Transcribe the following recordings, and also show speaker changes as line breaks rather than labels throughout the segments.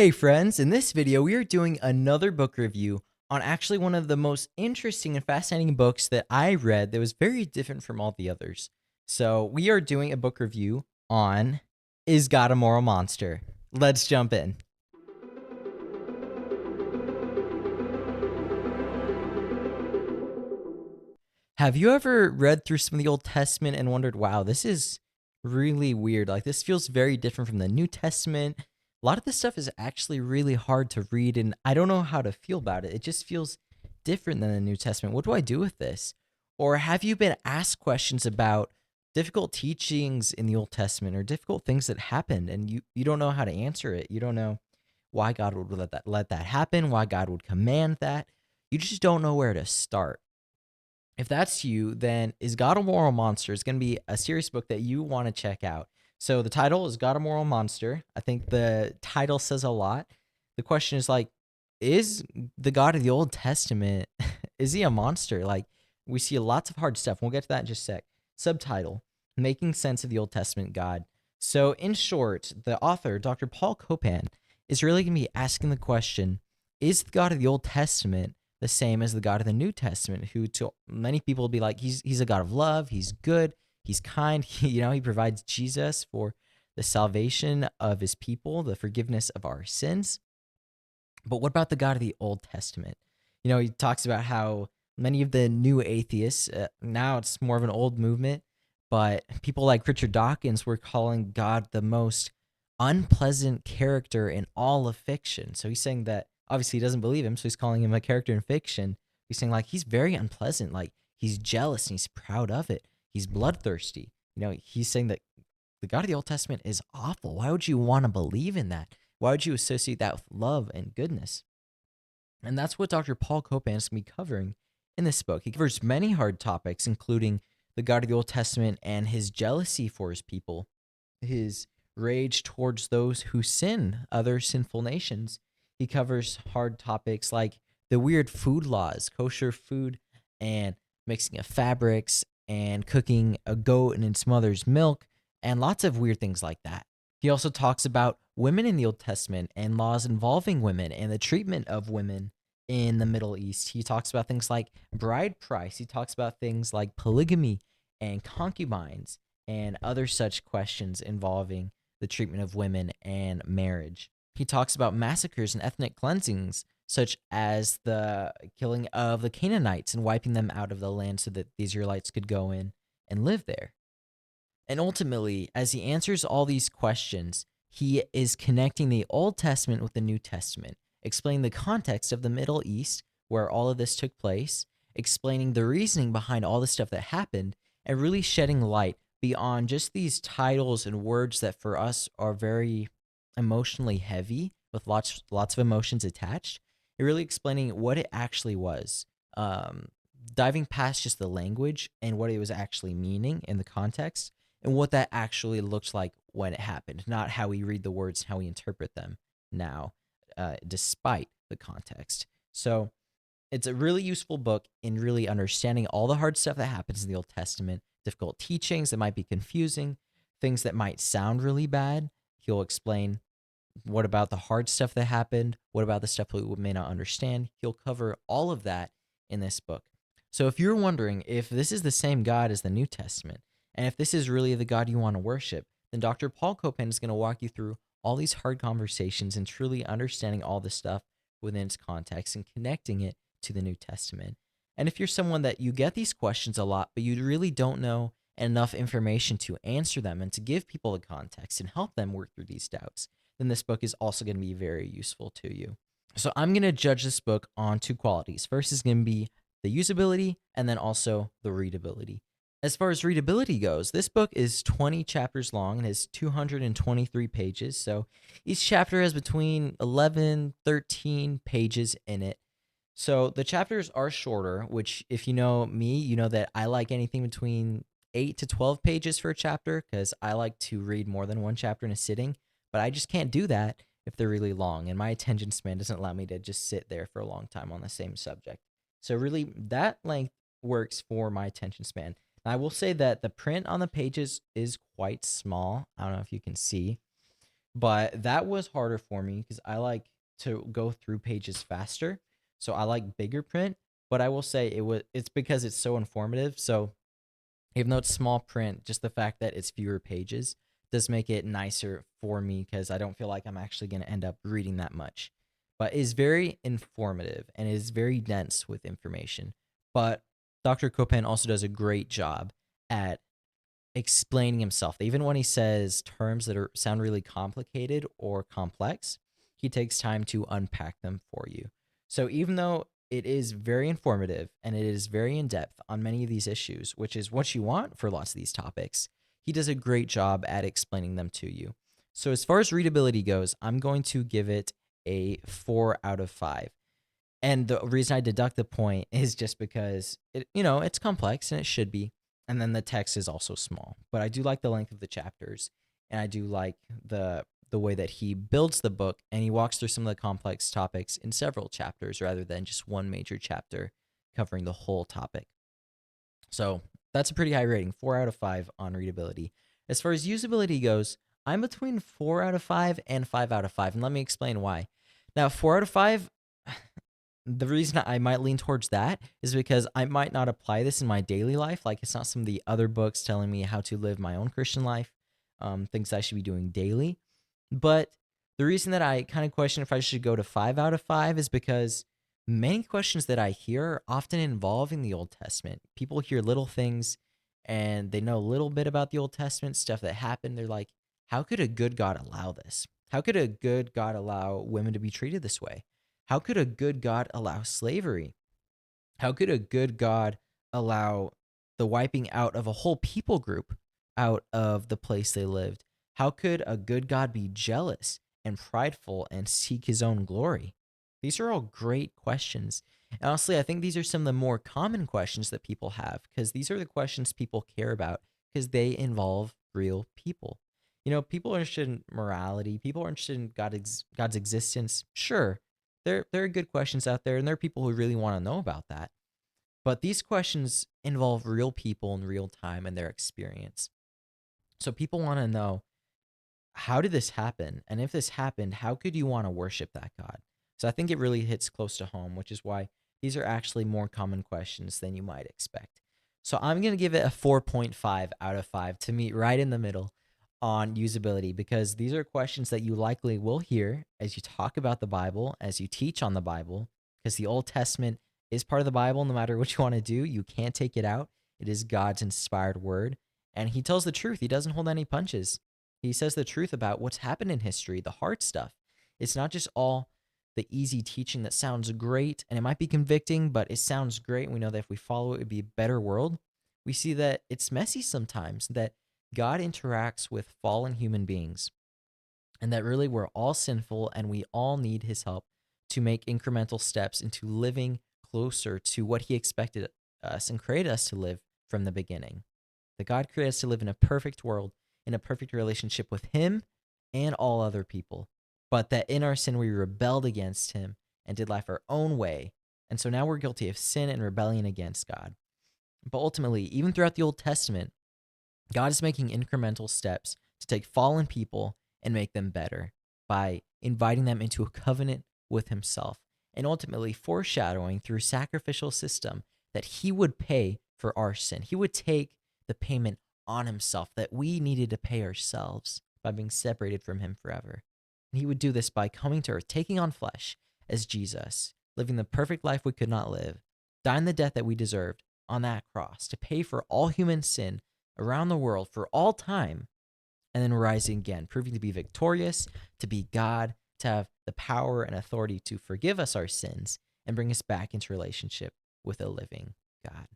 Hey friends, in this video we are doing another book review on actually one of the most interesting and fascinating books that I read that was very different from all the others. So we are doing a book review on Is God a Moral Monster? Let's jump in. Have you ever read through some of the Old Testament and wondered, wow, this is really weird. Like, this feels very different from the New Testament. A lot of this stuff is actually really hard to read, and I don't know how to feel about it. It just feels different than the New Testament. What do I do with this? Or have you been asked questions about difficult teachings in the Old Testament or difficult things that happened, and you don't know how to answer it? You don't know why God would let that happen, why God would command that. You just don't know where to start. If that's you, then Is God a Moral Monster? Is going to be a serious book that you want to check out. So the title is God a Moral Monster. I think the title says a lot. The question is like, is the God of the Old Testament, is he a monster? Like, we see lots of hard stuff. We'll get to that in just a sec. Subtitle, Making Sense of the Old Testament God. So in short, the author, Dr. Paul Copan, is really going to be asking the question, is the God of the Old Testament the same as the God of the New Testament, who to many people will be like, he's a God of love, he's good, he's kind, he provides Jesus for the salvation of his people, the forgiveness of our sins. But what about the God of the Old Testament? He talks about how many of the new atheists, now it's more of an old movement, but people like Richard Dawkins were calling God the most unpleasant character in all of fiction. So he's saying that obviously he doesn't believe him, so he's calling him a character in fiction. He's saying like he's very unpleasant, like he's jealous and he's proud of it. He's bloodthirsty. He's saying that the God of the Old Testament is awful. Why would you want to believe in that? Why would you associate that with love and goodness? And that's what Dr. Paul Copan is going to be covering in this book. He covers many hard topics, including the God of the Old Testament and his jealousy for his people, his rage towards those who sin, other sinful nations. He covers hard topics like the weird food laws, kosher food, and mixing of fabrics, and cooking a goat in its mother's milk, and lots of weird things like that. He also talks about women in the Old Testament and laws involving women and the treatment of women in the Middle East. He talks about things like bride price. He talks about things like polygamy and concubines and other such questions involving the treatment of women and marriage. He talks about massacres and ethnic cleansings, such as the killing of the Canaanites and wiping them out of the land so that the Israelites could go in and live there. And ultimately, as he answers all these questions, he is connecting the Old Testament with the New Testament, explaining the context of the Middle East where all of this took place, explaining the reasoning behind all the stuff that happened, and really shedding light beyond just these titles and words that for us are very emotionally heavy with lots of emotions attached. And really explaining what it actually was. Diving past just the language and what it was actually meaning in the context and what that actually looks like when it happened, not how we read the words and how we interpret them now, despite the context. So it's a really useful book in really understanding all the hard stuff that happens in the Old Testament, difficult teachings that might be confusing, things that might sound really bad. He'll explain what about the hard stuff that happened, what about the stuff that we may not understand. He'll cover all of that in this book. So if you're wondering if this is the same God as the New Testament, and if this is really the God you want to worship, then Dr. Paul Copan is going to walk you through all these hard conversations and truly understanding all this stuff within its context and connecting it to the New Testament. And if you're someone that you get these questions a lot, but you really don't know enough information to answer them and to give people the context and help them work through these doubts, then this book is also going to be very useful to you. So I'm going to judge this book on two qualities. First is going to be the usability and then also the readability. As far as readability goes, this book is 20 chapters long and has 223 pages. So each chapter has between 11, 13 pages in it. So the chapters are shorter, which if you know me, you know that I like anything between 8 to 12 pages for a chapter because I like to read more than one chapter in a sitting, but I just can't do that if they're really long. And my attention span doesn't allow me to just sit there for a long time on the same subject. So really that length works for my attention span. I will say that the print on the pages is quite small. I don't know if you can see. But that was harder for me because I like to go through pages faster. So I like bigger print, but I will say it's because it's so informative. So even though it's small print, just the fact that it's fewer pages does make it nicer for me because I don't feel like I'm actually going to end up reading that much. But it's very informative and it is very dense with information. But Dr. Copan also does a great job at explaining himself. Even when he says terms that sound really complicated or complex, he takes time to unpack them for you. So even though it is very informative and it is very in depth on many of these issues, which is what you want for lots of these topics, he does a great job at explaining them to you. So as far as readability goes, I'm going to give it a 4 out of 5. And the reason I deduct the point is just because it's complex and it should be. And then the text is also small. But I do like the length of the chapters, and I do like the way that he builds the book and he walks through some of the complex topics in several chapters rather than just one major chapter covering the whole topic. So that's a pretty high rating, 4 out of 5 on readability. As far as usability goes, I'm between 4 out of 5 and 5 out of 5. And let me explain why. Now, 4 out of 5, the reason I might lean towards that is because I might not apply this in my daily life. Like, it's not some of the other books telling me how to live my own Christian life, things I should be doing daily. But the reason that I kind of question if I should go to 5 out of 5 is because many questions that I hear are often involving the Old Testament. People hear little things and they know a little bit about the Old Testament, stuff that happened. They're like, how could a good God allow this? How could a good God allow women to be treated this way? How could a good God allow slavery? How could a good God allow the wiping out of a whole people group out of the place they lived? How could a good God be jealous and prideful and seek his own glory? These are all great questions. And honestly, I think these are some of the more common questions that people have because these are the questions people care about because they involve real people. People are interested in morality. People are interested in God's existence. Sure, there are good questions out there, and there are people who really want to know about that. But these questions involve real people in real time and their experience. So people want to know, how did this happen? And if this happened, how could you want to worship that God? So I think it really hits close to home, which is why these are actually more common questions than you might expect. So I'm going to give it a 4.5 out of 5 to meet right in the middle on usability because these are questions that you likely will hear as you talk about the Bible, as you teach on the Bible, because the Old Testament is part of the Bible no matter what you want to do. You can't take it out. It is God's inspired word. And he tells the truth. He doesn't hold any punches. He says the truth about what's happened in history, the hard stuff. It's not just all the easy teaching that sounds great, and it might be convicting, but it sounds great. And we know that if we follow it, it would be a better world. We see that it's messy sometimes, that God interacts with fallen human beings, and that really we're all sinful and we all need his help to make incremental steps into living closer to what he expected us and created us to live from the beginning. That God created us to live in a perfect world, in a perfect relationship with him and all other people. But that in our sin, we rebelled against him and did life our own way. And so now we're guilty of sin and rebellion against God. But ultimately, even throughout the Old Testament, God is making incremental steps to take fallen people and make them better by inviting them into a covenant with himself and ultimately foreshadowing through sacrificial system that he would pay for our sin. He would take the payment on himself that we needed to pay ourselves by being separated from him forever. And he would do this by coming to earth, taking on flesh as Jesus, living the perfect life we could not live, dying the death that we deserved on that cross to pay for all human sin around the world for all time, and then rising again, proving to be victorious, to be God, to have the power and authority to forgive us our sins and bring us back into relationship with a living God.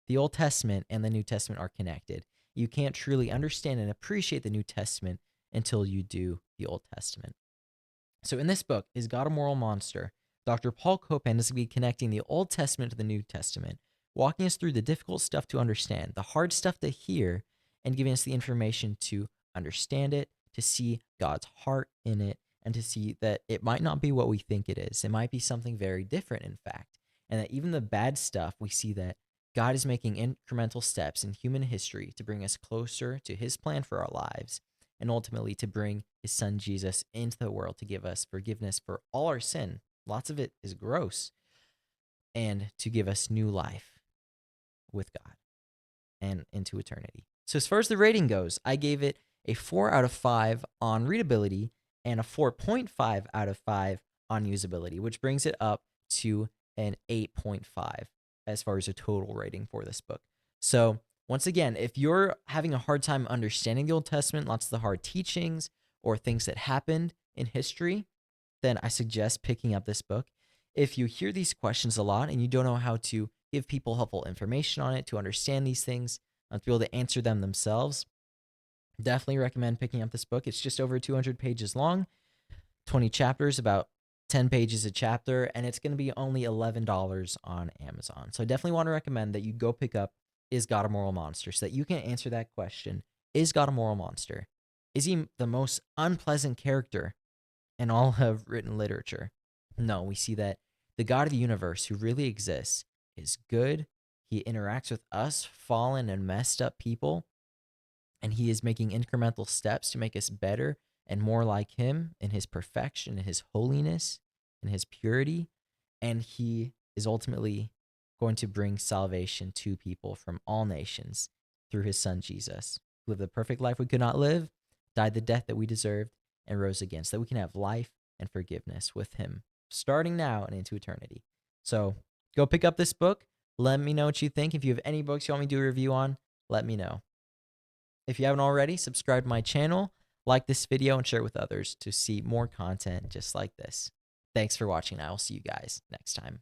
The Old Testament and the New Testament are connected. You can't truly understand and appreciate the New Testament until you do the Old Testament. So in this book, Is God a Moral Monster? Dr. Paul Copan is going to be connecting the Old Testament to the New Testament, walking us through the difficult stuff to understand, the hard stuff to hear, and giving us the information to understand it, to see God's heart in it, and to see that it might not be what we think it is. It might be something very different, in fact. And that even the bad stuff, we see that God is making incremental steps in human history to bring us closer to his plan for our lives and ultimately to bring his son Jesus into the world to give us forgiveness for all our sin. Lots of it is gross, and to give us new life with God and into eternity. So as far as the rating goes, I gave it a 4 out of 5 on readability and a 4.5 out of 5 on usability, which brings it up to an 8.5 as far as a total rating for this book. So once again, if you're having a hard time understanding the Old Testament, lots of the hard teachings or things that happened in history, then I suggest picking up this book. If you hear these questions a lot and you don't know how to give people helpful information on it, to understand these things, to be able to answer them themselves, definitely recommend picking up this book. It's just over 200 pages long, 20 chapters, about 10 pages a chapter, and it's going to be only $11 on Amazon. So I definitely want to recommend that you go pick up Is God a Moral Monster, so that you can answer that question. Is God a moral monster? Is he the most unpleasant character in all of written literature? No, we see that the God of the universe who really exists is good. He interacts with us, fallen and messed up people, and he is making incremental steps to make us better and more like him in his perfection, in his holiness, in his purity. And he is ultimately going to bring salvation to people from all nations through his son Jesus, who lived the perfect life we could not live, died the death that we deserved, and rose again, so that we can have life and forgiveness with him, starting now and into eternity. So go pick up this book. Let me know what you think. If you have any books you want me to do a review on, let me know. If you haven't already, subscribe to my channel, like this video, and share it with others to see more content just like this. Thanks for watching. I will see you guys next time.